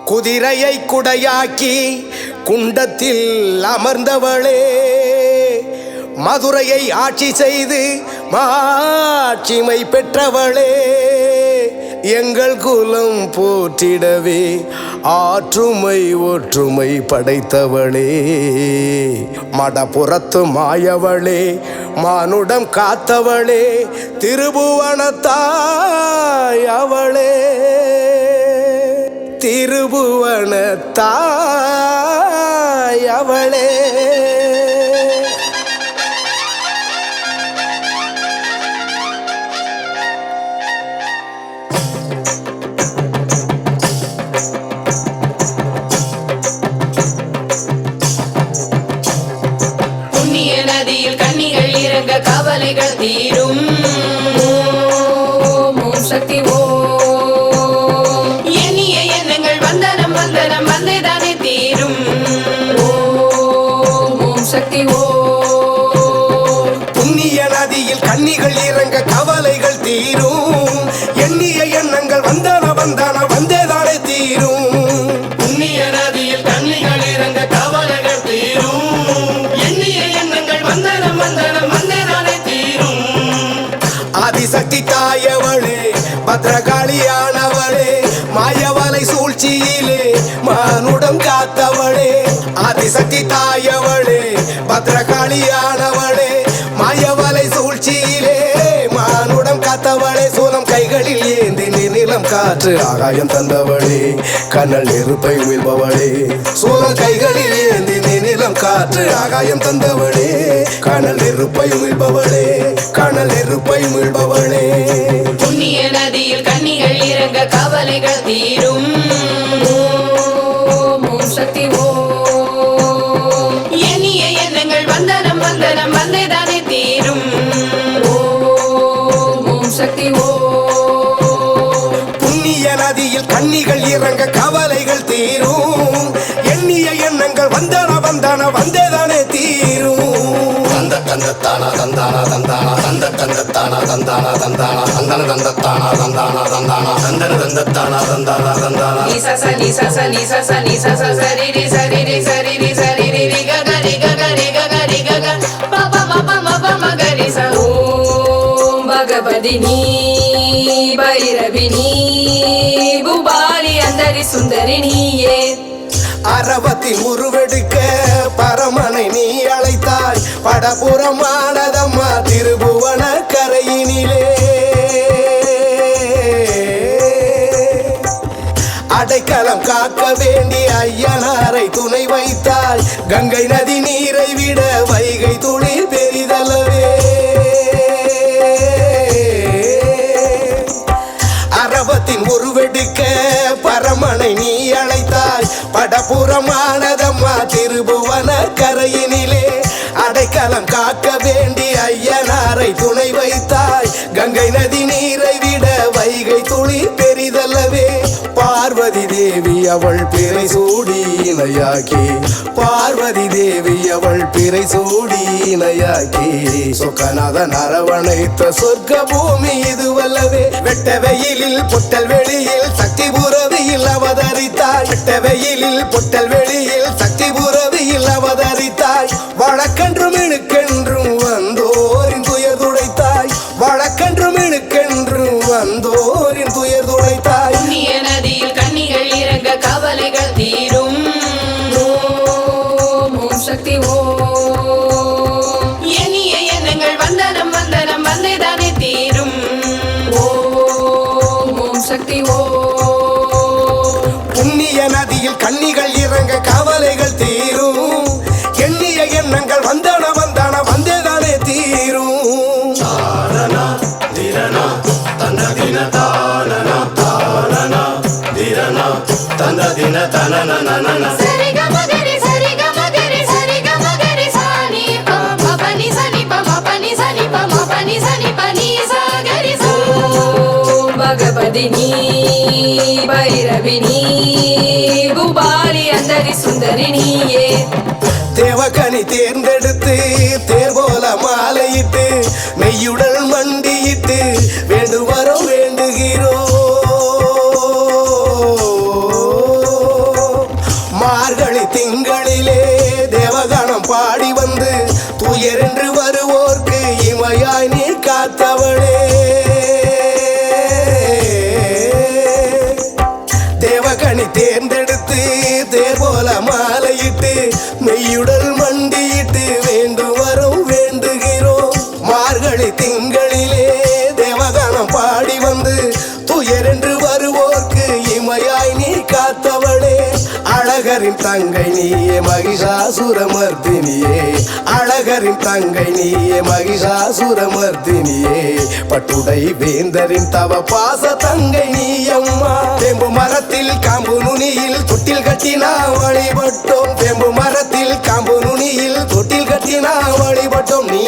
குதிரையை குடையாக்கி குண்டத்தில் அமர்ந்தவளே, மதுரையை ஆட்சி செய்து மாட்சிமை பெற்றவளே, எங்கள் குலம் போற்றிடவே ஆற்றுமை ஒற்றுமை படைத்தவளே, மடப்புறத்து மாயவளே, மானுடம் காத்தவளே, திருபுவனத்தாய் அவளே, திருபுவனத்தாய் அவளே. புண்ணிய நதியில் கன்னிகள் இறங்க கவலைகள் தீரும். ஓம் சக்தி ஓம். எண்ணிய எண்ணங்கள் வந்தனம் வந்தனம் வந்தேதானே தீரும். ஓம் சக்தி ஓம். புண்ணிய நதியில் கன்னிகள் இறங்க கவலைகள் தீரும். எண்ணிய எண்ணங்கள் வந்தன வந்தன வந்தேதானே தீரும். புண்ணிய நதியில் கன்னிகள் இறங்க கவலைகள் தீரும். எண்ணிய எண்ணங்கள் வந்தனம் வந்தனம் வந்தேதானே தீரும். ஆதிசக்தி தாயவளே, பத்ரகாளியானவளே, மாயவலை சூழ்ச்சியிலே மானுடம் காத்தவளே. ஆதிசக்தி தாயவளே, பத்ரகாளியானவளே, மாயவலை சூழ்ச்சியிலே மானுடம் காத்தவளே, சூலம் கைகளில் ஏந்தி நிலம் காற்று ஆகாயம் தந்தவளே, கனல் நெருப்பை உமிழ்பவளே. சூலம் கைகளில் ஏந்தி நிலம் காற்று ஆகாயம் தந்தவளே, கனல் நெருப்பை உமிழ்பவளே, கனல் நெருப்பை உமிழ்பவளே. புண்ணிய நதியில் கன்னிகள் இறங்க கவலைகள் தீரும். ஓம் சக்தி ஓம். எண்ணிய எண்ணங்கள் வந்தனம் வந்தனம் வந்தேதானே தீரும். ஓம் சக்தி ஓம். புண்ணிய நதியில் கன்னிகள் இறங்க கவலைகள் தீரும். எண்ணிய எண்ணங்கள் வந்தன வந்தன வந்தேதானே தீரும். தந்த தந்தத்தானா தந்தானா தந்தானா தந்த தந்தத்தானா தந்தானா தந்தானா தந்தன தந்தத்தானா தந்தானா தந்தானா தந்தன தந்தத்தானா தந்தானா தந்தானா. நிசச நிசச நிசச நிசச சரி ரி சரி ரி சரி ரி சரி ரி ரி க க ரி க க ரி க க ரி க க ப ப ம ப ம ப ம க ரி ச. ஓம் பகவதினி பைரவினி பூபாலி அந்தரி சுந்தரினியே. அரவத்தில் உருவெடுக்க பரமனை நீ அழைத்தாய், படபுறமானதம்மா திருபுவன கரையினிலே. அடைக்கலம் காக்க வேண்டி ஐயனாரை துணை வைத்தாய், கங்கை நதி நீரை விட வைகை துளி பெரிதளவே. அரவத்தின் உருவெடுக்க பரமனை நீ அழைத்தாய், படபுறமானதம்மா திருபுவன கரையினிலே. அடைக்கலம் காக்க வேண்டி ஐயனாரை துணை வைத்தாய், கங்கை நதி நீரை விட வைகை துளி பெரிதல்லவே. பார்வதி தேவி அவள் பிறை சூடி இணையாக்கி, பார்வதி தேவி அவள் பிறை சூடி இணையாக்கி, சொக்கநாதன் அரவணைத்த சொர்க்க பூமி இதுவல்லவே. வெட்ட வெயிலில் பொட்டல் வெளியில் சக்தி புரவியில் அவதரித்தாய், வெட்ட வெயிலில் பொட்டல் வெளியில் சக்தி புரவியில் அவதரித்தாய். வழக்கென்றும் இணுக்கென்றும் வந்தோரின் துயர் துடைத்தாய், வழக்கென்றும் இணுக்கென்றும் வந்தோரின் துயர் துடைத்தாய். புண்ணிய நதியில் கன்னிகள் இறங்க கவலைகள் தீரும். ஓம் சக்தி ஓம். எண்ணிய எண்ணங்கள் வந்தனம் வந்தனம் வந்தேதானே தீரும். ஓம் சக்தி ஓம். புண்ணிய நதியில் கன்னிகள் இறங்க கவலைகள் தீரும். எண்ணிய எண்ணங்கள் வந்தன வந்தன வந்தேதானே தீரும். தானனா திரனா தந்த தின தானனா தானனா திரனா தந்த தின தனனனனன. சரி க மகரி சரி க மகரி சரி க மகரி சானி ப ம ப நி சனி ப ம ப நி சனி ப ம ப நி சனி ப நி சா கரி சா. ஓம் பகவதினி பைரவினி பூபாலி அந்தரி சுந்தரினியே. தேவகனி தேர்ந்தெடுத்து தேர் போல மாலையிட்டு மெய்யுடல் மண்டியிட்டு வேண்டுவரம் வேண்டுகிறோம். காத்தவளே தேவகனி தேர்ந்தெடுத்து தேர் போல மாலையிட்டு மெய்யுடல் மண்டியிட்டு வேண்டும் வரும் வேண்டுகிறோம் மார்கழி திங்களிலே தேவகானம் பாடி வந்து துயரென்று வருவோர்க்கு இமையாய் நீ காத்தவளே அழகரின் தங்கை நீயே மகிஷாசுரமர்த்தினியே அழகரின் தங்கை நீயே மகிஷாசுரமர்த்தினியே பட்டுடை வேந்தரின் தவ பாச தங்கை நீ அம்மா வேம்பு மரத்தில் காம்பு நுனியில் தொட்டில் கட்டினா வழிபட்டோம் வேம்பு மரத்தில் காம்பு நுனியில் தொட்டில் கட்டினா வழிபட்டோம் நீ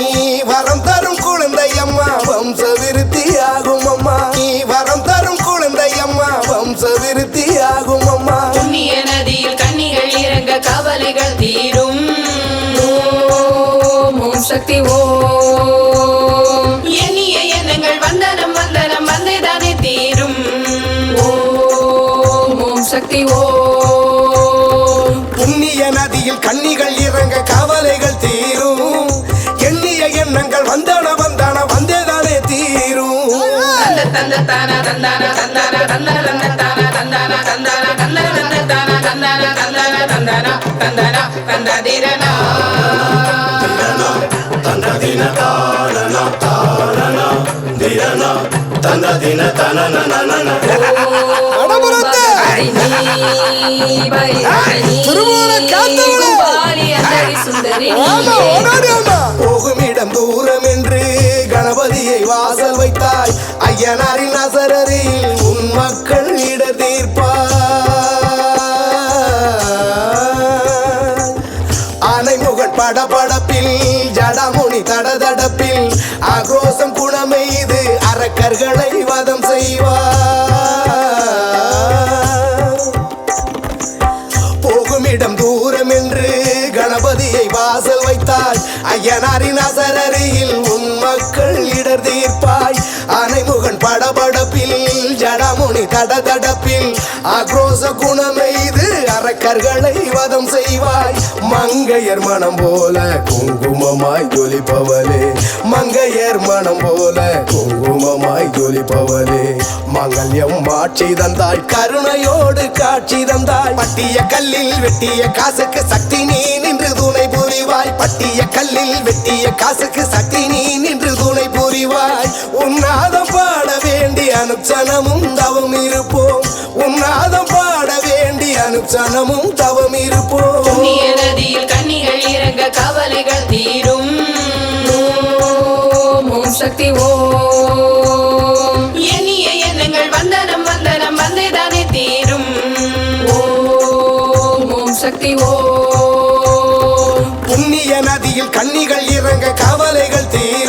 வரம் தரும் குழந்தை அம்மா வம்ச விருத்தி ஆகும் அம்மா நீ வரம் தரும் குழந்தை அம்மா வம்ச விருத்தி ஆகும் அம்மா புண்ணிய நதியில் கன்னிகள் இறங்க கவலைகள் தீரும் ஓம் சக்தி ஓம் எண்ணிய எண்ணங்கள் வந்தனம் வந்தனம் வந்தேதானே தீரும் ஓம் சக்தி ஓம் புண்ணிய நதியில் கன்னிகள் இறங்க கவலைகள் தீரும் எண்ணிய எண்ணங்கள் வந்தன வந்தன வந்தேதானே தீரும் தந்த தான தந்தான தந்தான தந்தன தந்த தான தந்தான தந்தான தந்தன தந்த தான தந்தான தந்தான தந்தான தந்தான தந்ததிரனா தந்ததின தானன தானன திரன தந்ததின தனனனன போகுமிடம் தூரம் என்று கணபதியை வாசல் வைத்தாய் ஐயனாரின் அசரரில் உன் மக்கள் இடர் தீர்ப்பாய் ஆனைமுகன் படபடப்பில் ஜடாமுனி தடதடப்பில் ஆக்ரோசம் குணமெய்து அரக்கர்களை வதம் செய்வார் போகுமிடம் தூரம் என்று கணபதியை வாசல் வைத்தாய் ஐயனாரின் அசரரியில் உன் மக்கள் இடர் தீர்ப்பாய் ஆனைமுகன் படபடப்பில் ஜடாமுனி தடதடப்பில் ஆக்ரோச குணமெய்து அரக்கர்களை வதம் செய்வாய் மங்கையர் மனம் போல குங்குமமாய் ஜொலிப்பவளே மங்கையர் மனம் போல குங்குமமாய் ஜொலிப்பவளே மங்கல்யம் மாட்சி தந்தாய் கருணையோடு காட்சி தந்தாய் பட்டிய கல்லில் வெட்டிய காசுக்கு சக்தி நீ நின்று துணை புரிவாய் பட்டிய கல்லில் வெட்டிய காசுக்கு சக்தி நீ நின்று துணை புரிவாய் உன்னாதம் பாட வேண்டி அனுச்சனமும் தவம் இருப்போம் உன்னாதம் பாட வேண்டி அனுச்சனமும் தவம் இருப்போம் புண்ணிய நதியில் கன்னிகள் இறங்க கவலைகள் தீரும் ஓம் சக்தி ஓம் எண்ணிய எண்ணங்கள் வந்தனம் வந்தனம் வந்தேதானே தீரும் ஓம் சக்தி ஓம் புண்ணிய நதியில் கன்னிகள் இறங்க கவலைகள் தீரும்